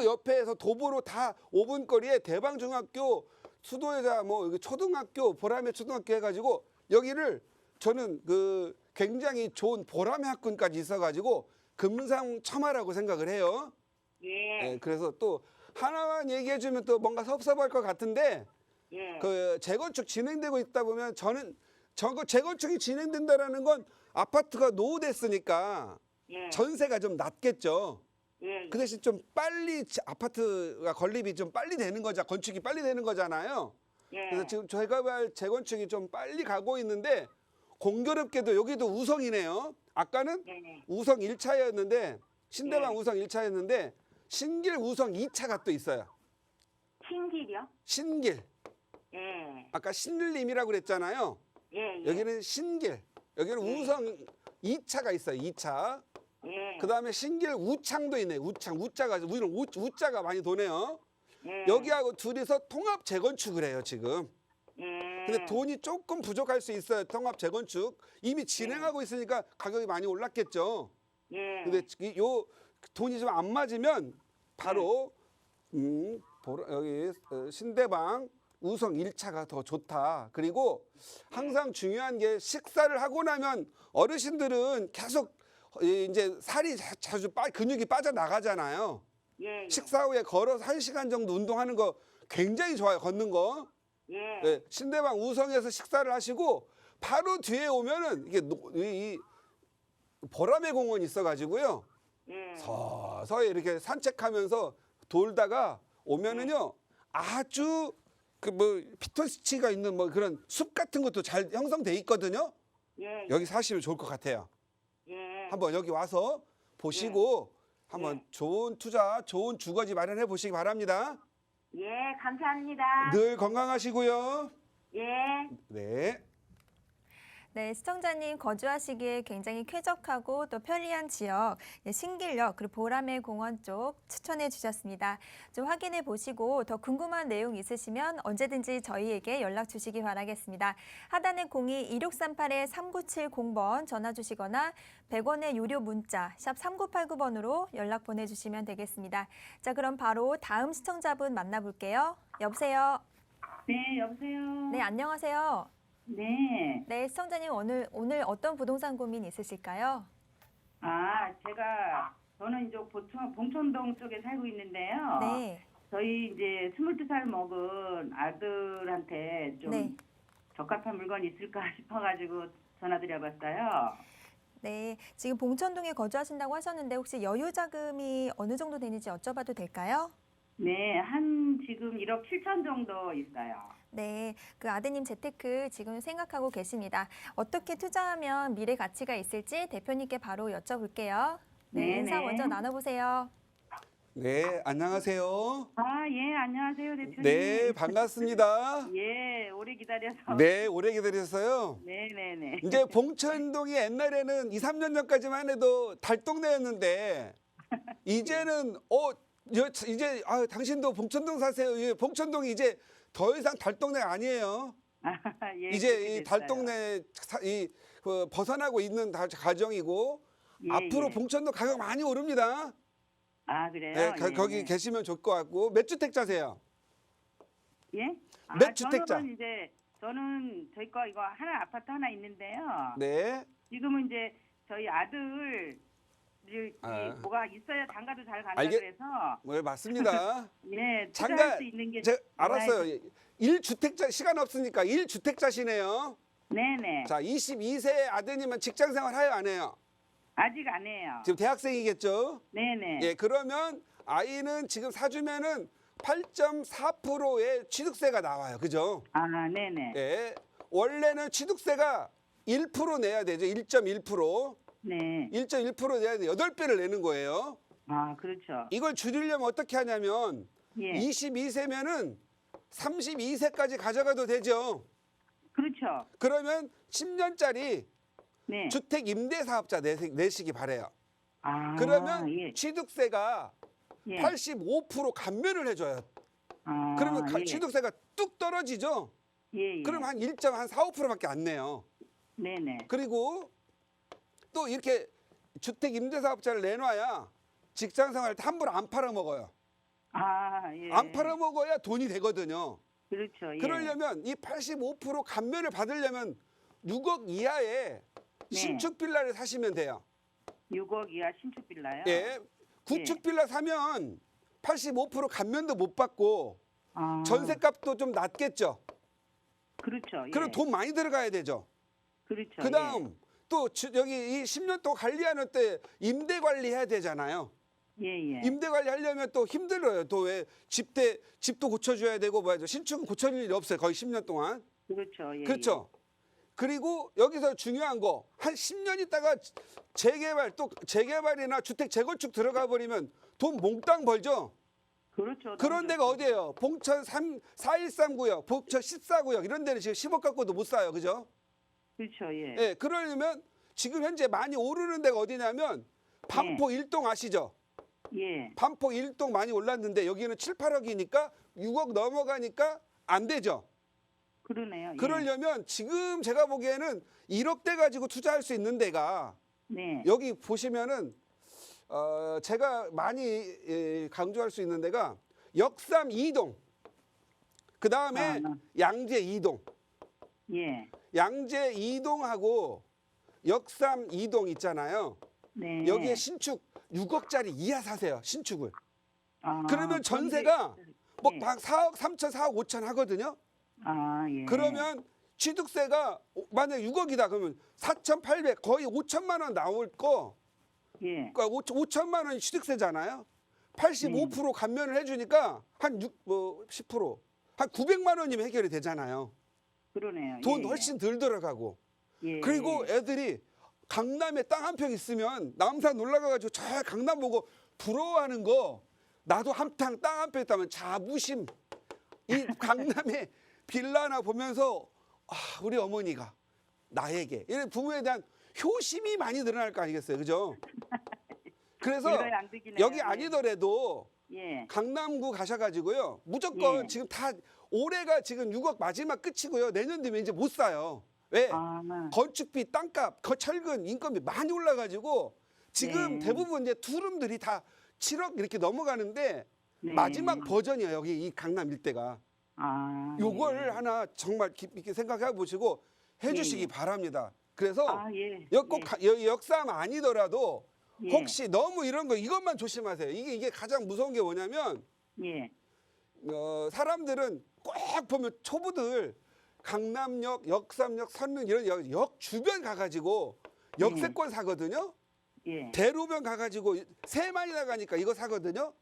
예. 옆에서 도보로 다 5분 거리에 대방중학교, 수도 여자 뭐 여기 초등학교, 보람의 초등학교 해가지고 여기를 저는 그 굉장히 좋은 보람의 학군까지 있어가지고 금상첨화라고 생각을 해요. 예. 예, 그래서 또 하나만 얘기해주면 또 뭔가 섭섭할 것 같은데 예. 그 재건축 진행되고 있다 보면 저는 저거 재건축이 진행된다라는 건 아파트가 노후됐으니까 예. 전세가 좀 낮겠죠. 예. 그 대신 좀 빨리 아파트가 건립이 좀 빨리 되는 거죠. 건축이 빨리 되는 거잖아요. 예. 그래서 지금 저희가 말 재건축이 좀 빨리 가고 있는데 공교롭게도 여기도 우성이네요. 아까는 예. 우성 1차였는데 신대방 예. 우성 1차였는데 신길 우성 2차가 또 있어요. 신길이요? 신길. 예. 아까 신림이라고 그랬잖아요. 예. 예. 여기는 신길. 여기는 예. 우성 2차가 있어요. 2차. 예. 그다음에 신길 우창도 있네. 우창. 우자가 우리는 우자가 많이 도네요. 예. 여기하고 둘이서 통합 재건축을 해요, 지금. 예. 근데 돈이 조금 부족할 수 있어요. 통합 재건축. 이미 진행하고 있으니까 가격이 많이 올랐겠죠. 예. 근데 요 돈이 좀 안 맞으면 바로 여기 신대방 우성 1차가 더 좋다. 그리고 항상 중요한 게 식사를 하고 나면 어르신들은 계속 이제 살이 자주 근육이 빠져나가잖아요. 예. 식사 후에 걸어서 1시간 정도 운동하는 거 굉장히 좋아요. 걷는 거. 예. 예, 신대방 우성에서 식사를 하시고 바로 뒤에 오면은 이게 이 보람의 공원이 있어가지고요. 예. 서서히 이렇게 산책하면서 돌다가 오면은요 아주 그 뭐 피톤치드가 있는 뭐 그런 숲 같은 것도 잘 형성돼 있거든요. 예. 여기 사시면 좋을 것 같아요. 예. 한번 여기 와서 보시고 한번 예. 좋은 투자, 좋은 주거지 마련해 보시기 바랍니다. 예, 감사합니다. 늘 건강하시고요. 예. 네. 네, 시청자님 거주하시기에 굉장히 쾌적하고 또 편리한 지역, 신길역 그리고 보라매 공원 쪽 추천해 주셨습니다. 좀 확인해 보시고 더 궁금한 내용 있으시면 언제든지 저희에게 연락 주시기 바라겠습니다. 하단에 02-2638-3970번 전화 주시거나 100원의 유료 문자 샵 3989번으로 연락 보내주시면 되겠습니다. 자, 그럼 바로 다음 시청자분 만나볼게요. 여보세요. 네, 여보세요. 네, 안녕하세요. 네. 네, 시청자님 오늘 어떤 부동산 고민 있으실까요? 저는 이제 봉천동 쪽에 살고 있는데요. 네. 저희 이제 22살 먹은 아들한테 좀 네. 적합한 물건이 있을까 싶어가지고 전화드려봤어요. 네, 지금 봉천동에 거주하신다고 하셨는데 혹시 여유 자금이 어느 정도 되는지 여쭤봐도 될까요? 네, 지금 1억 7천 정도 있어요. 네, 그 아드님 재테크 지금 생각하고 계십니다. 어떻게 투자하면 미래 가치가 있을지 대표님께 바로 여쭤볼게요. 네, 네, 인사 네. 먼저 나눠보세요. 네, 안녕하세요. 예, 안녕하세요, 대표님. 네, 반갑습니다. 예, 오래 기다려서. 네, 오래 기다리셨어요. 네네네. 이제 봉천동이 옛날에는 2, 3년 전까지만 해도 달동네였는데 이제는 이제 당신도 봉천동 사세요. 봉천동이 이제 더 이상 달동네가 아니에요. 예, 이제 그렇게 이 됐어요. 달동네 벗어나고 있는 가정이고 예, 앞으로 예. 봉천동 가격 많이 오릅니다. 그래요? 네, 예, 거기 예. 계시면 좋을 것 같고 몇 주택자세요? 예? 몇 주택자? 저는 저희 거 이거 아파트 하나 있는데요. 네. 지금은 이제 저희 아들 뭐가 있어야 장가도 잘 간다 그래서 뭐 맞습니다. 예, 장가 투자할 수 있는 게 제가 좋아요. 알았어요. 1주택자 시간 없으니까 1주택자시네요. 네네. 자, 22세 아드님은 직장 생활 해요, 안 해요? 아직 안 해요. 지금 대학생이겠죠? 네네. 예, 그러면 아이는 지금 사주면은 8.4%의 취득세가 나와요. 그죠? 네네. 예. 원래는 취득세가 1% 내야 되죠. 1.1%. 네. 1.1% 내야 돼. 8배를 내는 거예요. 그렇죠. 이걸 줄이려면 어떻게 하냐면 예. 22세면은 32세까지 가져가도 되죠. 그렇죠. 그러면 10년짜리 네. 주택 임대 사업자 내시기 바래요. 그러면 예. 취득세가 예. 85% 감면을 해줘요. 그러면 예. 취득세가 뚝 떨어지죠. 예, 예. 그럼 한 1.4~5%밖에 안 내요. 네네. 그리고 또 이렇게 주택 임대 사업자를 내놔야 직장 생활 때 함부로 안 팔아먹어요. 예. 안 팔아먹어야 돈이 되거든요. 그렇죠. 예. 그러려면 이 85% 감면을 받으려면 6억 이하의 네. 신축 빌라를 사시면 돼요. 6억 이하 신축 빌라요? 예. 구축 빌라 사면 85% 감면도 못 받고 전세값도 좀 낮겠죠. 그렇죠. 예. 그럼 돈 많이 들어가야 되죠. 그렇죠. 그다음 또 여기 이 10년 동안 관리하는 때 임대 관리해야 되잖아요. 예, 예. 임대 관리하려면 또 힘들어요. 또 왜 집도 고쳐줘야 되고 뭐죠. 신축은 고쳐질 일이 없어요. 거의 10년 동안. 그렇죠. 예, 그렇죠. 그리고 여기서 중요한 거 한 10년 있다가 재개발이나 주택 재건축 들어가 버리면 돈 몽땅 벌죠. 예. 그렇죠. 그런 데가 어디예요? 봉천 4139역, 봉천 14구역 이런 데는 지금 10억 갖고도 못 사요. 그죠? 그렇죠. 예. 예, 그러려면 지금 현재 많이 오르는 데가 어디냐면 반포 1동 아시죠? 예. 반포 1동 많이 올랐는데 여기는 7, 8억이니까 6억 넘어가니까 안 되죠. 그러네요. 예. 그러려면 지금 제가 보기에는 1억대 가지고 투자할 수 있는 데가 네. 여기 보시면은 제가 많이 강조할 수 있는 데가 역삼 2동, 그 다음에 양재 2동, 예. 양재 2동하고 역삼 2동 있잖아요. 네. 여기에 신축 6억짜리 이하 사세요. 신축을. 아, 그러면 전세가 뭐 예. 4억 3천, 4억 5천 하거든요. 예. 그러면 취득세가 만약 6억이다 그러면 4,800 거의 5천만 원 나올 거 예. 그러니까 5천만 원이 취득세잖아요. 85% 감면을 해주니까 한 10%. 한 900만 원이면 해결이 되잖아요. 그러네요. 돈 예, 훨씬 덜 들어가고. 예. 그리고 애들이 강남에 땅 한 평 있으면 남산 올라가가지고 저 강남 보고 부러워하는 거, 나도 땅 한 평 있다면 자부심. 이 강남에 빌라 하나 보면서 우리 어머니가 나에게 이런 부모에 대한 효심이 많이 늘어날 거 아니겠어요, 그죠? 그래서 일거양득이네요. 여기 예. 아니더라도 예. 강남구 가셔가지고요, 무조건 예. 지금 다 올해가 지금 6억 마지막 끝이고요, 내년 되면 이제 못 사요. 왜? 아, 건축비, 땅값, 철근, 인건비 많이 올라가지고 지금 네. 대부분 이제 투룸들이 다 7억 이렇게 넘어가는데 네. 마지막 버전이에요, 여기 이 강남 일대가. 아, 요걸 예. 하나 정말 깊이 있게 생각해 보시고 해주시기 예. 바랍니다. 그래서 아, 예. 꼭 역삼 아니더라도 예. 혹시 너무 이런 거 이것만 조심하세요. 이게 가장 무서운 게 뭐냐면 예. 사람들은 꼭 보면 초보들 강남역, 역삼역, 선릉 이런 역 주변 가가지고 역세권 사거든요. 예. 대로변 가가지고 세만이 나가니까 이거 사거든요.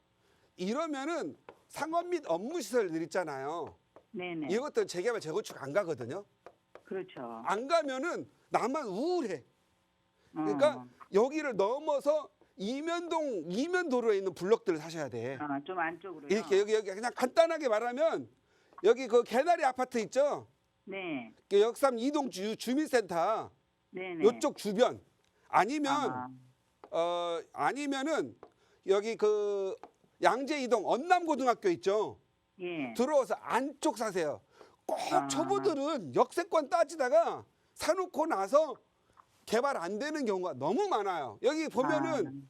이러면은 상업 및 업무 시설들 있잖아요. 네네. 이것들 재개발 재건축 안 가거든요. 그렇죠. 안 가면은 나만 우울해. 그러니까 여기를 넘어서 이면도로에 있는 블록들을 사셔야 돼. 좀 안쪽으로요. 이렇게 여기 그냥 간단하게 말하면 여기 그 개나리 아파트 있죠. 네. 그 역삼 이동 주민센터 네네. 요쪽 주변 아니면 아니면은 여기 그 양재 이동 언남고등학교 있죠. 예. 들어와서 안쪽 사세요. 꼭 아. 초보들은 역세권 따지다가 사놓고 나서 개발 안 되는 경우가 너무 많아요. 여기 보면은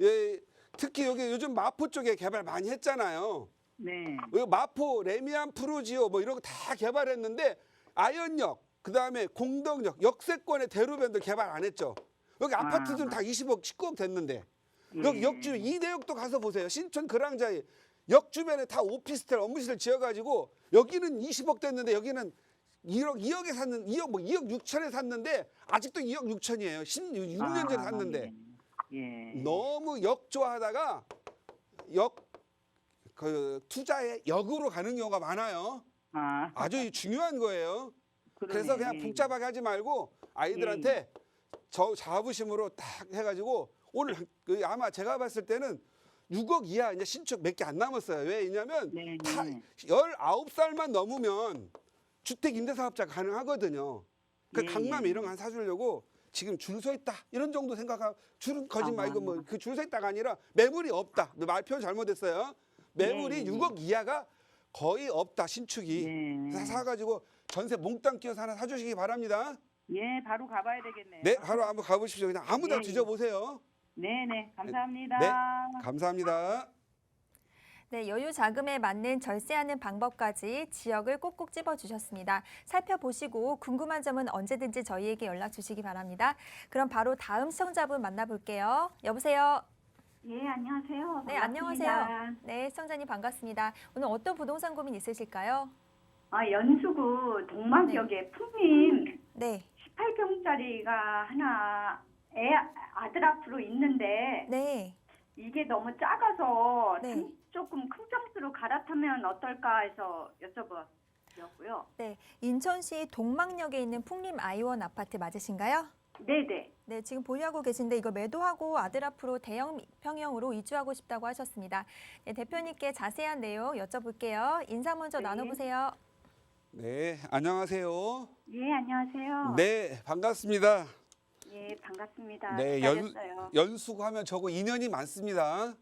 예, 특히 여기 요즘 마포 쪽에 개발 많이 했잖아요. 네. 여기 마포, 레미안, 프루지오 뭐 이런 거 다 개발했는데 아현역, 그다음에 공덕역, 역세권의 대로변들 개발 안 했죠. 여기 아파트들은 다 20억, 19억 됐는데 여기 예. 역주변 이대역도 가서 보세요. 신촌 그랑자에 역 주변에 다 오피스텔, 업무시설 지어가지고 여기는 20억 됐는데 여기는 2억에 샀는 2억 6천에 샀는데 아직도 2억 6천이에요. 6년 전에 샀는데 예. 너무 역조하다가 투자에 역으로 가는 경우가 많아요. 아주 중요한 거예요. 그래서 그냥 복잡하게 하지 말고 아이들한테 저 자부심으로 딱 해가지고 오늘 아마 제가 봤을 때는 6억 이하 이제 신축 몇 개 안 남았어요. 왜냐면 네. 다 19살만 넘으면 주택 임대사업자 가능하거든요. 그 예, 강남에 예. 이런 거 하나 사주려고 지금 줄 서 있다 이런 정도 생각하고 줄은 거짓말 이거 뭐 그 줄 서 있다가 아니라 매물이 없다. 말 표현 잘못했어요. 매물이 예. 6억 이하가 거의 없다 신축이. 예. 사가지고 전세 몽땅 끼워서 하나 사주시기 바랍니다. 예, 바로 가봐야 되겠네요. 네, 바로 한번 가보십시오. 그냥 아무데나 예, 예. 뒤져보세요. 네네. 감사합니다. 네, 감사합니다. 네, 여유 자금에 맞는 절세하는 방법까지 지역을 꼭꼭 집어주셨습니다. 살펴보시고 궁금한 점은 언제든지 저희에게 연락 주시기 바랍니다. 그럼 바로 다음 시청자분 만나볼게요. 여보세요? 예, 안녕하세요. 네, 반갑습니다. 안녕하세요. 네, 시청자님 반갑습니다. 오늘 어떤 부동산 고민 있으실까요? 연수구 동막역에 풍림 네, 18평짜리가 하나 아들 앞으로 있는데 네. 이게 너무 작아서 네. 조금 큰 평수로 갈아타면 어떨까 해서 여쭤봤고요. 네, 인천시 동막역에 있는 풍림 아이원 아파트 맞으신가요? 네네. 네, 지금 보유하고 계신데 이거 매도하고 아들 앞으로 대형 평형으로 이주하고 싶다고 하셨습니다. 네, 대표님께 자세한 내용 여쭤볼게요. 인사 먼저 네. 나눠보세요. 네, 안녕하세요. 예, 안녕하세요. 네, 반갑습니다. 예, 반갑습니다. 네, 기다렸어요. 연수구 하면 저거 인연이 많습니다.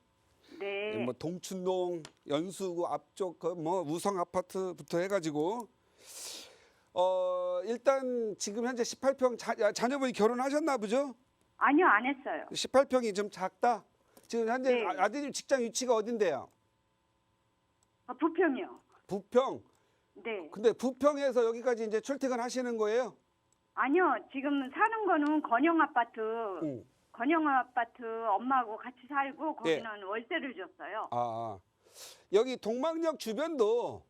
네. 뭐 동춘동, 연수구 앞쪽 그 뭐 우성 아파트부터 해가지고 일단 지금 현재 18평 자녀분이 결혼하셨나 보죠? 아니요, 안 했어요. 18평이 좀 작다. 지금 현재 네. 아드님 직장 위치가 어딘데요? 부평이요. 부평. 네. 근데 부평에서 여기까지 이제 출퇴근하시는 거예요? 아니요, 지금 사는 거는 건영 아파트. 응. 건영 아파트 엄마하고 같이 살고 거기는 예. 월세를 줬어요. 여기 동막역 주변도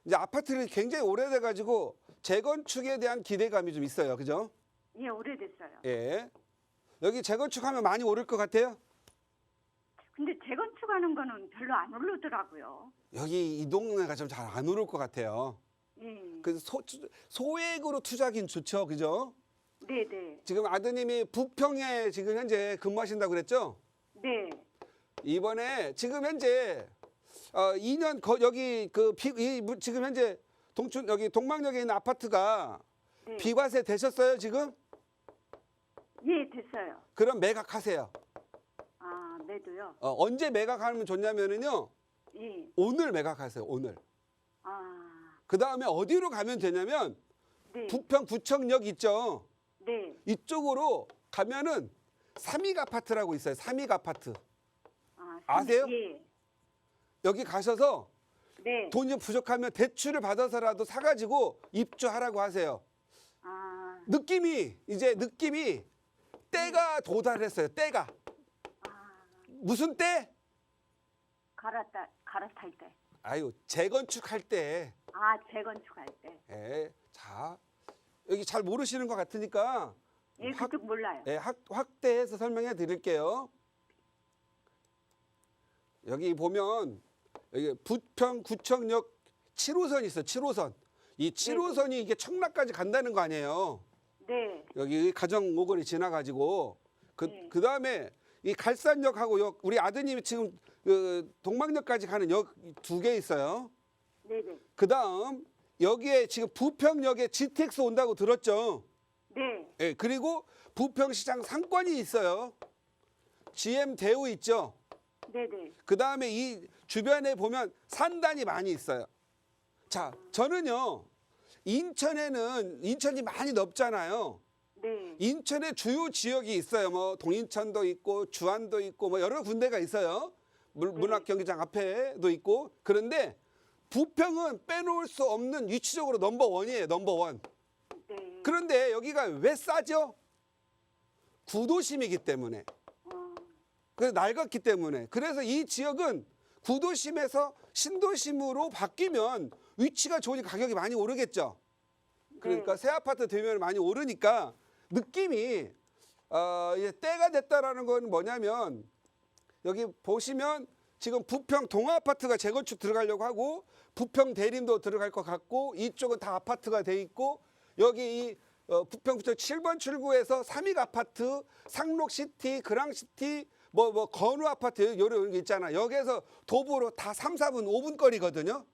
이제 아파트를 굉장히 오래돼 가지고 재건축에 대한 기대감이 좀 있어요. 그죠? 예, 오래됐어요. 예. 여기 재건축하면 많이 오를 것 같아요? 근데 재건축하는 거는 별로 안 오르더라고요. 여기 이 동네가 좀 잘 안 오를 것 같아요. 예. 그래서 소액으로 투자긴 좋죠, 그죠? 네네. 지금 아드님이 부평에 지금 현재 근무하신다고 그랬죠? 네. 이번에 지금 현재 2년 여기 지금 현재 동춘 여기 동막역에 있는 아파트가 네. 비과세 되셨어요 지금? 예, 됐어요. 그럼 매각하세요. 아, 매도요? 언제 매각하면 좋냐면은요 예. 오늘 매각하세요 오늘. 아, 그 다음에 어디로 가면 되냐면 네. 부평 구청역 있죠? 네. 이쪽으로 가면은 삼익 아파트라고 있어요. 삼익 아파트. 아, 아세요? 예. 여기 가셔서 네. 돈이 부족하면 대출을 받아서라도 사가지고 입주하라고 하세요. 아, 느낌이 때가 도달했어요. 때가 무슨 때? 갈아탈 때. 아유 재건축할 때. 아, 재건축할 때. 예, 자 여기 잘 모르시는 것 같으니까 예, 그쪽 몰라요. 확대해서 설명해 드릴게요. 여기 보면 여기 부평구청역 7호선이 있어요. 7호선. 이 7호선이 이게 청라까지 간다는 거 아니에요. 네. 여기 가정 오거리 지나가지고 그 다음에 이 갈산역하고 우리 아드님이 지금 그 동막역까지 가는 역 2개 있어요. 네네. 그 다음 여기에 지금 부평역에 GTX 온다고 들었죠. 네. 예, 그리고 부평시장 상권이 있어요. GM 대우 있죠. 네네. 그 다음에 이 주변에 보면 산단이 많이 있어요. 자, 저는요, 인천이 많이 넓잖아요. 네. 인천의 주요 지역이 있어요. 뭐 동인천도 있고 주안도 있고 뭐 여러 군데가 있어요. 문학경기장 앞에도 있고. 그런데 부평은 빼놓을 수 없는 위치적으로 넘버원이에요. 넘버원. 네. 그런데 여기가 왜 싸죠? 구도심이기 때문에. 그래서 낡았기 때문에. 그래서 이 지역은 구도심에서 신도심으로 바뀌면 위치가 좋으니 가격이 많이 오르겠죠. 그러니까 새 아파트 되면 많이 오르니까 느낌이 이제 때가 됐다라는 건 뭐냐면 여기 보시면 지금 부평 동아아파트가 재건축 들어가려고 하고 부평 대림도 들어갈 것 같고 이쪽은 다 아파트가 돼 있고 여기 이 부평구청 7번 출구에서 삼익 아파트, 상록시티, 그랑시티 뭐 건우 아파트 이런 게 있잖아. 여기에서 도보로 다 3, 4분, 5분 거리거든요.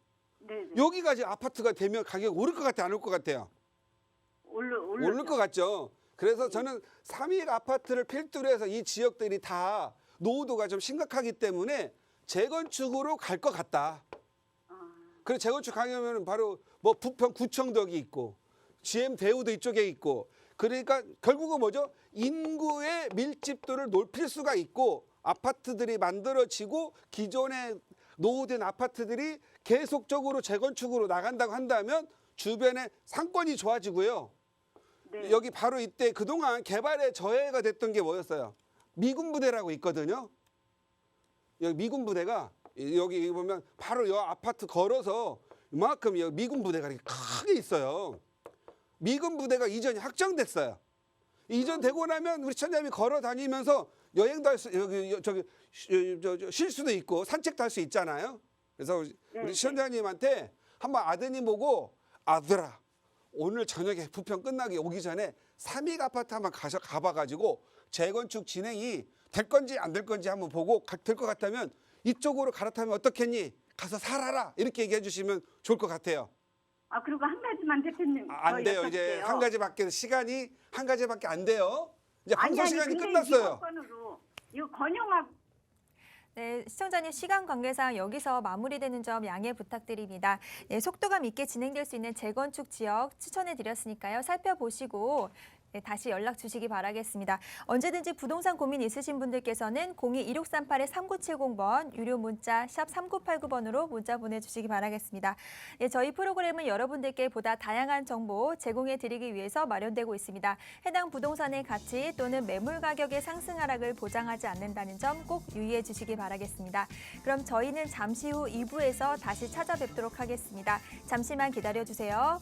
네네. 여기까지 아파트가 되면 가격이 오를 것 같아, 안 올 것 같아요? 오를 것 같죠. 그래서 저는 삼익 아파트를 필두로 해서 이 지역들이 다 노후도가 좀 심각하기 때문에 재건축으로 갈 것 같다. 그래서 재건축 가면 바로 뭐 부평 구청도 여기 있고 GM 대우도 이쪽에 있고 그러니까 결국은 뭐죠? 인구의 밀집도를 높일 수가 있고 아파트들이 만들어지고 기존의 노후된 아파트들이 계속적으로 재건축으로 나간다고 한다면 주변의 상권이 좋아지고요. 네. 여기 바로 이때 그동안 개발에 저해가 됐던 게 뭐였어요? 미군 부대라고 있거든요. 여기 미군 부대가 여기 보면 바로 이 아파트 걸어서 이만큼 여기 미군 부대가 이렇게 크게 있어요. 미군 부대가 이전이 확정됐어요. 이전되고 나면 우리 천장님이 걸어 다니면서 여행도 할 수, 쉴 수도 있고 산책도 할 수 있잖아요. 그래서 우리 시원장님한테 한번 아드님 보고 아들아 오늘 저녁에 부평 끝나기 오기 전에 삼익 아파트 한번 가봐가지고 재건축 진행이 될 건지 안 될 건지 한번 보고 될 것 같다면 이쪽으로 갈아타면 어떻겠니? 가서 살아라 이렇게 얘기해 주시면 좋을 것 같아요. 아, 그리고 한 가지만 대표님 안 돼요. 이제 한 가지밖에 시간이 한 가지밖에 안 돼요. 이제 방송 시간이 끝났어요. 이거 건영하고 네, 시청자님 시간 관계상 여기서 마무리되는 점 양해 부탁드립니다. 네, 속도감 있게 진행될 수 있는 재건축 지역 추천해드렸으니까요. 살펴보시고 네, 다시 연락 주시기 바라겠습니다. 언제든지 부동산 고민 있으신 분들께서는 02-1638-3970번 유료 문자 샵 3989번으로 문자 보내주시기 바라겠습니다. 네, 저희 프로그램은 여러분들께 보다 다양한 정보 제공해드리기 위해서 마련되고 있습니다. 해당 부동산의 가치 또는 매물 가격의 상승 하락을 보장하지 않는다는 점 꼭 유의해 주시기 바라겠습니다. 그럼 저희는 잠시 후 2부에서 다시 찾아뵙도록 하겠습니다. 잠시만 기다려주세요.